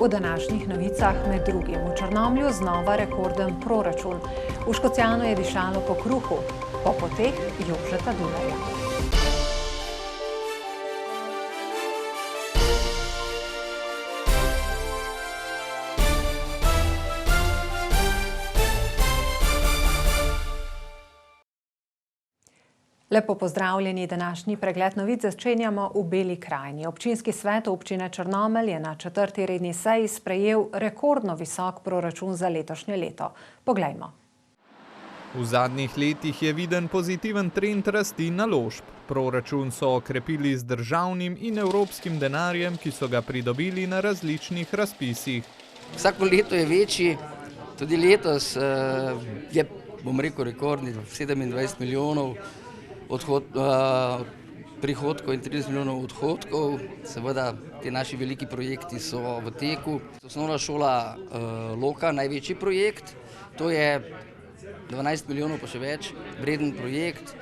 V današnjih novicah med drugim v Črnomlju znova rekorden proračun. V Škocjanu je dišalo po kruhu, po poteh Jožeta Dularja. Lepo pozdravljeni, današnji pregled novic začenjamo v Beli krajini. Občinski svet občine Črnomelj je na 4. redni seji sprejel rekordno visok proračun za letošnje leto. Poglejmo. V zadnjih letih je viden pozitiven trend rasti naložb. Proračun so okrepili z državnim in evropskim denarjem, ki so ga pridobili na različnih razpisih. Vsako leto je večji, tudi letos je, bom rekel, rekordni 27 milijonov prihodkov in 30 milijonov odhodkov. Seveda, ti naši veliki projekti so v teku. Osnovna šola Loka, največji projekt, to je 12 milijonov pa še več, vreden projekt,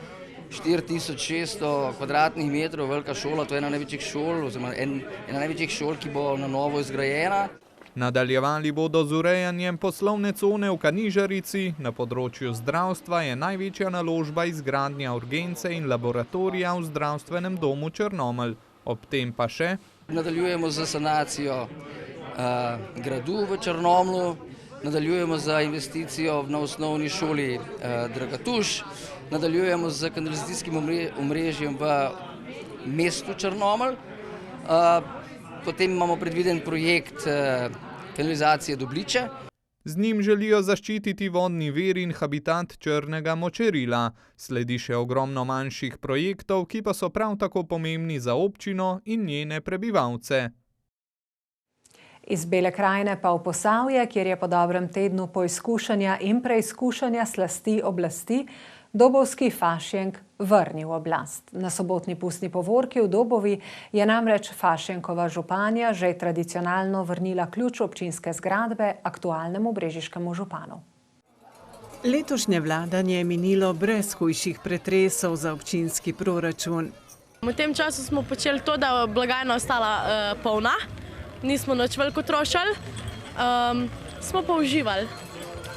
4600 kvadratnih metrov velika šola, to je ena največjih šol, oziroma ena največjih šol, ki bo na novo izgrajena. Nadaljevali bodo z urejanjem poslovne cone v Kanižarici, na področju zdravstva je največja naložba izgradnja urgence in laboratorija v zdravstvenem domu Črnomelj. Ob tem pa še nadaljujemo z sanacijo gradu v Črnomlju, nadaljujemo z investicijo na osnovni šoli Dragatuš, nadaljujemo z kanalizacijskim omrežjem v mestu Črnomelj. Potem imamo predviden projekt kanalizacije Dobliče. Z njim želijo zaščititi vodni vir in habitat črnega močerila. Sledi še ogromno manjših projektov, ki pa so prav tako pomembni za občino in njene prebivalce. Iz Bele krajine pa v Posavje, kjer je po dobrem tednu poizkušanja in preizkušanja slasti oblasti dobovski fašjenk vrnil oblast. Na sobotni pustni povorki v Dobovi je namreč fašjenkova županja že tradicionalno vrnila ključ občinske zgradbe aktualnemu brežiškemu županu. Letošnje vladanje je minilo brez hujših pretresov za občinski proračun. V tem času smo počeli to, da blagajna ostala polna, nismo nič veliko trošili, smo pa uživali.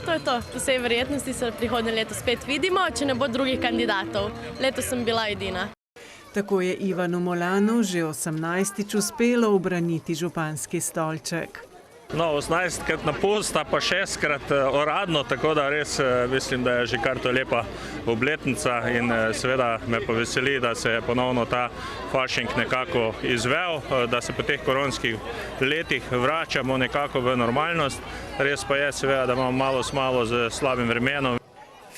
To je to. Po vsej verjetnosti se prihodnje leto spet vidimo, če ne bo drugih kandidatov. Letos sem bila edina. Tako je Ivanu Molanu že 18. uspelo ubraniti županski stolček. No, 18krat na posta, pa 6krat uradno, tako da res mislim, da je že kar to lepa obletnica in seveda me pa veseli, da se je ponovno ta fašing nekako izvel, da se po teh koronskih letih vračamo nekako v normalnost. Res pa je seveda, da imamo malo smalo z slabim vremenom.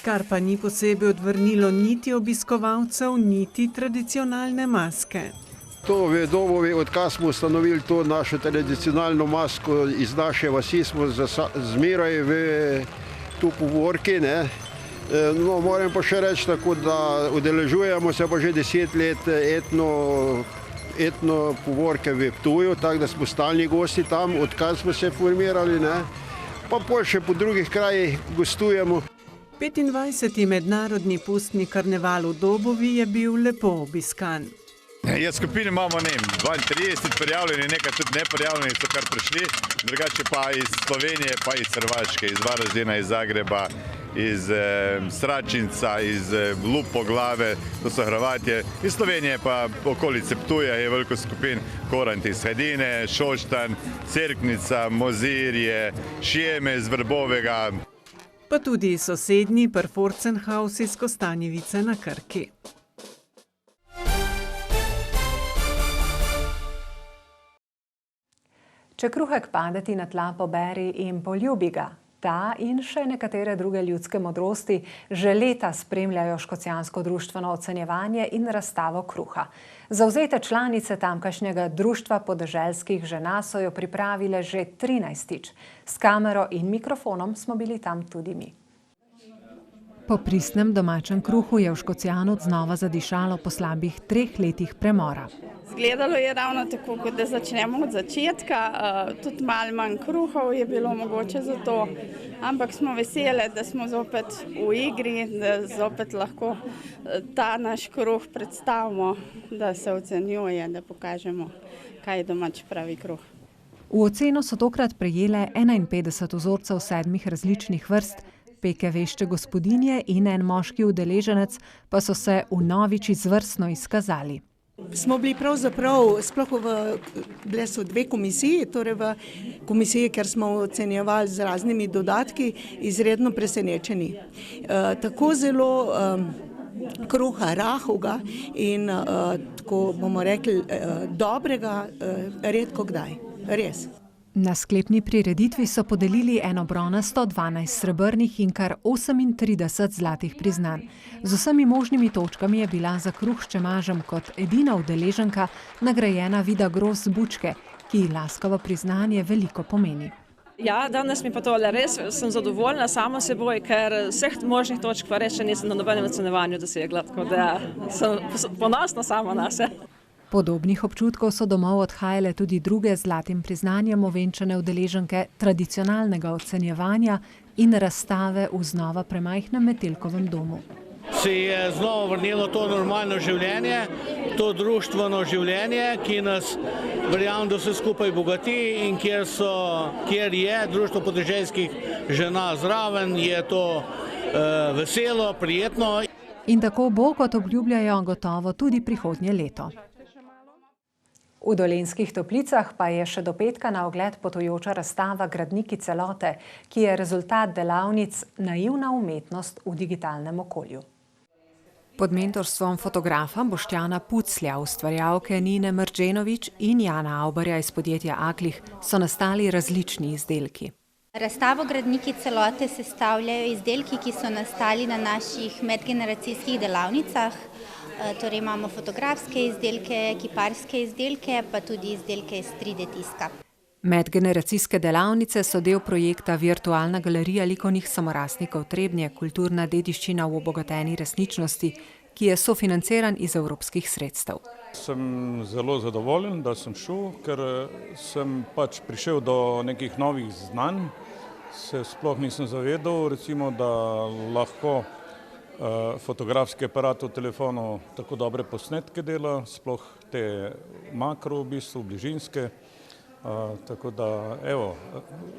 Kar pa ni posebej odvrnilo niti obiskovalcev, niti tradicionalne maske. To v Dobovi, odkar smo ustanovili to našo tradicionalno masko iz naše vasi, smo zmeraj v tu povorki. No, moram pa še reči tako, da udeležujemo se pa že 10 let etno povorke v Ptuju, tako da smo stalni gosti tam, odkar smo se formirali, pa pol še po drugih krajih gostujemo. 25. mednarodni pustni karneval v Dobovi je bil lepo obiskan. Skupine imamo 32 prijavljeni, nekaj tudi neprijavljeni so kar prišli, drugače pa iz Slovenije, pa iz Hrvaške, iz Varaždina, iz Zagreba, iz Sračinca, iz Lupoglave, to so Hrvatje. Iz Slovenije pa okolice Ptuja je veliko skupin, Korant iz Hajdine, Šoštanj, Cerknica, Mozirje, Šijeme iz Vrbovega. Pa tudi sosednji Perforcenhaus iz Kostanjevice na Krki. Če kruhek padeti na tla, poberi in poljubi ga. Ta in še nekatere druge ljudske modrosti že leta spremljajo škocjansko društveno ocenjevanje in razstavo kruha. Zavzete članice tamkajšnjega društva podeželskih žena so jo pripravile že 13. S kamero in mikrofonom smo bili tam tudi mi. Po pristnem domačem kruhu je v Škocjanu znova zadišalo po slabih 3 letih premora. Izgledalo je ravno tako, kot da začnemo od začetka, tudi malo manj kruhov je bilo mogoče za to, ampak smo vesele, da smo zopet v igri, da zopet lahko ta naš kruh predstavimo, da se ocenjuje, da pokažemo, kaj je domač pravi kruh. V oceno so tokrat prejele 51 vzorcev 7 različnih vrst, peke vešče gospodinje in en moški udeleženec pa so se vnovič izvrstno izkazali. Smo bili pravzaprav, sploh bile so 2 komisiji, torej v komisiji, ker smo ocenjevali z raznimi dodatki, izredno presenečeni. Tako zelo kruha, rahovega in tako bomo rekli dobrega, redko kdaj, res. Na sklepni prireditvi so podelili eno bronasto, 12 srebrnih in kar 38 zlatih priznanj. Z vsemi možnimi točkami je bila za kruh s čemažem kot edina udeleženka nagrajena Vida Gros Bučke, ki ji laskavo priznanje veliko pomeni. Ja, danes mi pa tole res, sem zadovoljna sama seboj, ker vseh možnih točk pa res še nisem na nobenem ocenjevanju dosegla, tako da sem ponosna sama na se. Podobnih občutkov so domov odhajale tudi druge z zlatim priznanjem ovenčane udeleženke tradicionalnega ocenjevanja in razstave v znova premajhnem Metelkovem domu. Se je znova vrnilo to normalno življenje, to društveno življenje, ki nas, verjamem, da vse skupaj bogati in kjer je društvo podeželskih žena zraven, je to veselo, prijetno. In tako bo, kot obljubljajo, gotovo tudi prihodnje leto. V Dolenjskih Toplicah pa je še do petka na ogled potujoča razstava Gradniki celote, ki je rezultat delavnic Naivna umetnost v digitalnem okolju. Pod mentorstvom fotografa Boštjana Puclja, ustvarjalke Nine Mrdženović in Jana Avbarja iz podjetja Aklih so nastali različni izdelki. Razstavo Gradniki celote sestavljajo izdelki, ki so nastali na naših medgeneracijskih delavnicah. Torej imamo fotografske izdelke, kiparske izdelke, pa tudi izdelke iz 3D tiska. Medgeneracijske delavnice so del projekta Virtualna galerija likovnih samorastnikov Trebnje, kulturna dediščina v obogateni resničnosti, ki je sofinanciran iz evropskih sredstev. Sem zelo zadovoljen, da sem šel, ker sem pač prišel do nekih novih znanj. Se sploh nisem zavedal, recimo, da lahko fotografski aparat v telefonu tako dobre posnetke dela, sploh te makro, v bistvu, bližinske. Tako da, evo,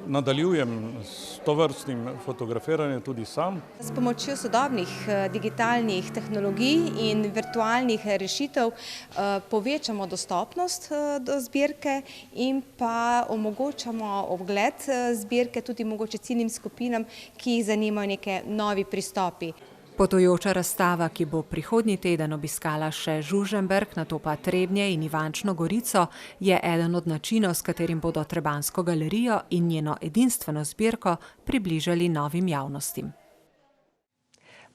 nadaljujem s tovrstnim fotografiranjem tudi sam. S pomočjo sodobnih digitalnih tehnologij in virtualnih rešitev povečamo dostopnost do zbirke in pa omogočamo ogled zbirke tudi mogoče ciljnim skupinam, ki jih zanimajo neke novi pristopi. Potujoča razstava, ki bo prihodnji teden obiskala še Žužemberk, nato pa Trebnje in Ivančno Gorico, je eden od načinov, s katerim bodo Trebanjsko galerijo in njeno edinstveno zbirko približali novim javnostim.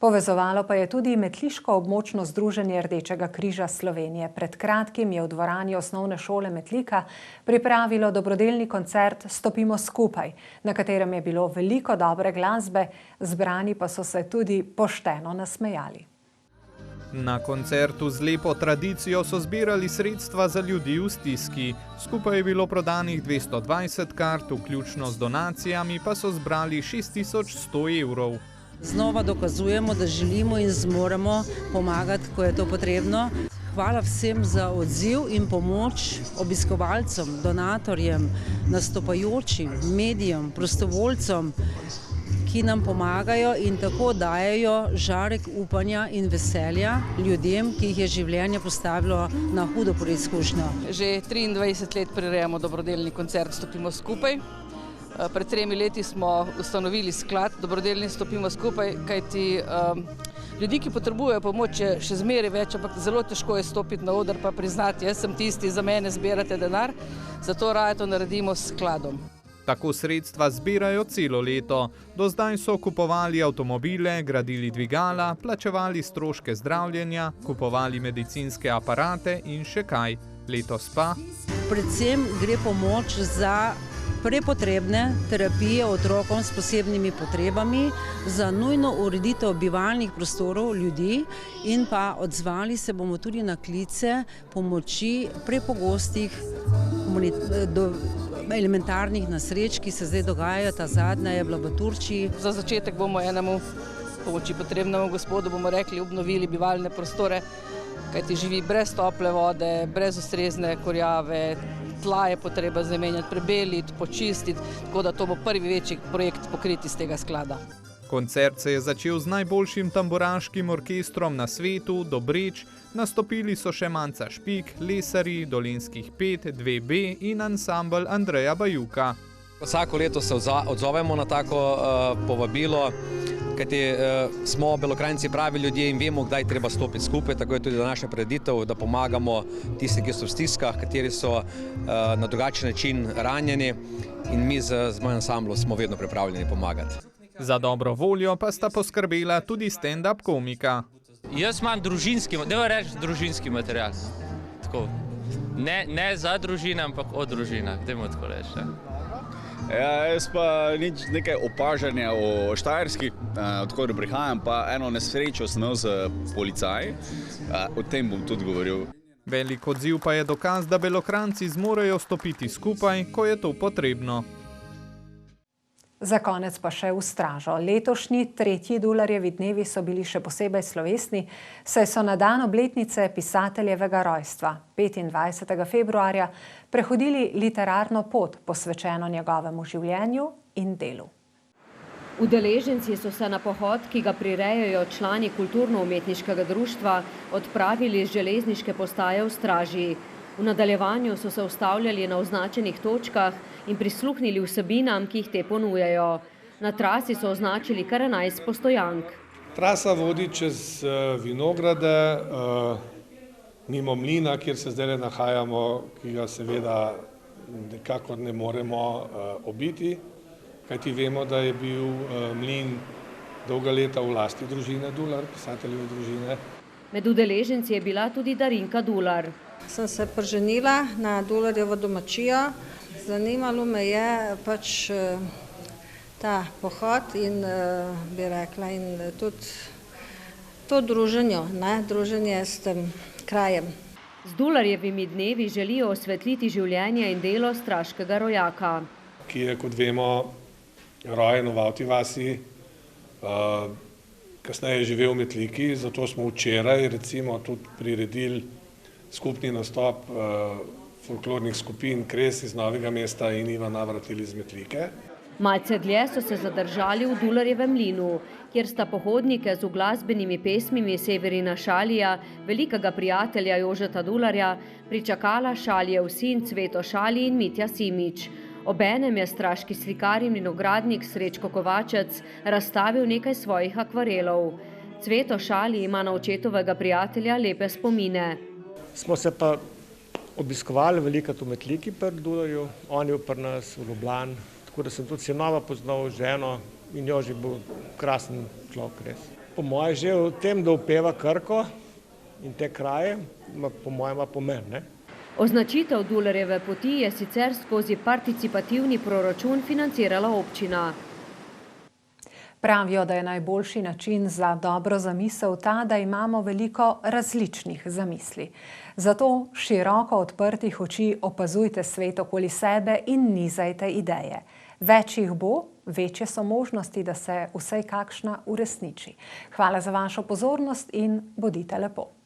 Povezovalo pa je tudi Metliško območno združenje Rdečega križa Slovenije. Pred kratkim je v dvorani osnovne šole Metlika pripravilo dobrodelni koncert Stopimo skupaj, na katerem je bilo veliko dobre glasbe, zbrani pa so se tudi pošteno nasmejali. Na koncertu z lepo tradicijo so zbirali sredstva za ljudi v stiski. Skupaj je bilo prodanih 220 kart, vključno z donacijami pa so zbrali 6100 evrov. Znova dokazujemo, da želimo in zmoremo pomagati, ko je to potrebno. Hvala vsem za odziv in pomoč obiskovalcem, donatorjem, nastopajočim, medijem, prostovoljcem, ki nam pomagajo in tako dajejo žarek upanja in veselja ljudem, ki jih je življenje postavilo na hudo preizkušnjo. Že 23 let prirejamo dobrodelni koncert Stopimo skupaj. Pred 3 leti smo ustanovili sklad Dobrodelni Stopimo skupaj, kajti ljudi, ki potrebujejo pomoč, je še zmeraj več, ampak zelo težko je stopiti na oder pa priznati, jaz sem tisti, za mene zbirate denar, zato raje to naredimo s skladom. Tako sredstva zbirajo celo leto. Do zdaj so kupovali avtomobile, gradili dvigala, plačevali stroške zdravljenja, kupovali medicinske aparate in še kaj. Letos pa predvsem gre pomoč za prepotrebne terapije otrokom s posebnimi potrebami, za nujno ureditev bivalnih prostorov ljudi in pa odzvali se bomo tudi na klice pomoči prepogostih elementarnih nesreč, ki se zdaj dogajajo, ta zadnja je bila v Turčiji. Za začetek bomo enemu pomoči potrebnemu gospodu, bomo rekli, obnovili bivalne prostore, kajti živi brez tople vode, brez ustrezne kurjave, tla je potreba zamenjati, prebeliti, počistiti, tako da to bo prvi večji projekt pokrit iz tega sklada. Koncert se je začel z najboljšim tamburaškim orkestrom na svetu, Dobreč, nastopili so še Manca Špik, Lesari, Dolenjskih 5, 2B in ansambel Andreja Bajuka. Vsako leto se odzovemo na tako povabilo, kajti smo Belokranjci pravi ljudje in vemo, kdaj treba stopiti skupaj, tako je tudi današnja prireditev, da pomagamo tistim, ki so v stiskah, kateri so na drugačen način ranjeni in mi z mojim ansamblom smo vedno pripravljeni pomagati. Za dobro voljo pa sta poskrbela tudi stand-up komika. Jaz imam družinski material. Tako. Ne za družine, ampak o družinah, dajmo tako reči. Ja, jaz pa nekaj opažanja o Štajerski, odkud prihajam, pa eno nesrečo sem imel z policaji, o tem bom tudi govoril. Velik odziv pa je dokaz, da Belokranjci zmorejo stopiti skupaj, ko je to potrebno. Za konec pa še v stražo. Letošnji 3. Dularjevi dnevi so bili še posebej slovesni, saj so na dan obletnice pisateljevega rojstva, 25. februarja, prehodili literarno pot, posvečeno njegovemu življenju in delu. Udeleženci so se na pohod, ki ga prirejajo člani kulturno-umetniškega društva, odpravili z železniške postaje v straži. V nadaljevanju so se ustavljali na označenih točkah in prisluhnili vsebinam, ki jih te ponujajo. Na trasi so označili kar 11 postojank. Trasa vodi čez vinograde, mimo mlina, kjer se zdaj nahajamo, ki ga seveda nekako ne moremo obiti, kajti vemo, da je bil mlin dolga leta v lasti družine Dular, pisateljeve družine. Med udeleženci je bila tudi Darinka Dular. Sem se priženila na Dularjevo domačijo. Zanimalo me je pač ta pohod in bi rekla in tudi to druženje s tem krajem. Z Dularjevimi dnevi želijo osvetliti življenje in delo straškega rojaka. Ki je, kot vemo, rojen v Avti vasi, kasneje živel v Metliki, zato smo včeraj recimo tudi priredili skupni nastop folklornih skupin Kres iz Novega Mesta in Ivan Navratil iz Metlike. Malce dlje so se zadržali v Dularjevem mlinu, kjer sta pohodnike z uglasbenimi pesmimi Severina Šalija, velikega prijatelja Jožeta Dularja, pričakala Šalijev sin Cveto Šalij in Mitja Simič. Obenem je straški slikar in vinogradnik Srečko Kovačec razstavil nekaj svojih akvarelov. Cveto Šalij ima na očetovega prijatelja lepe spomine. Smo se pa obiskovali velikrat v Metliki pri Dularju, on je pri nas v Ljubljani, tako da sem tudi sinova poznal ženo in Joži bil krasen človek res. Po mojem že v tem, da upeva Krko in te kraje, po mojem ima pomen, ne? Označitev Dularjeve poti je sicer skozi participativni proračun financirala občina. Pravijo, da je najboljši način za dobro zamisel ta, da imamo veliko različnih zamisli. Zato široko odprtih oči opazujte svet okoli sebe in nizajte ideje. Več jih bo, večje so možnosti, da se vsaj kakšna uresniči. Hvala za vašo pozornost in bodite lepo.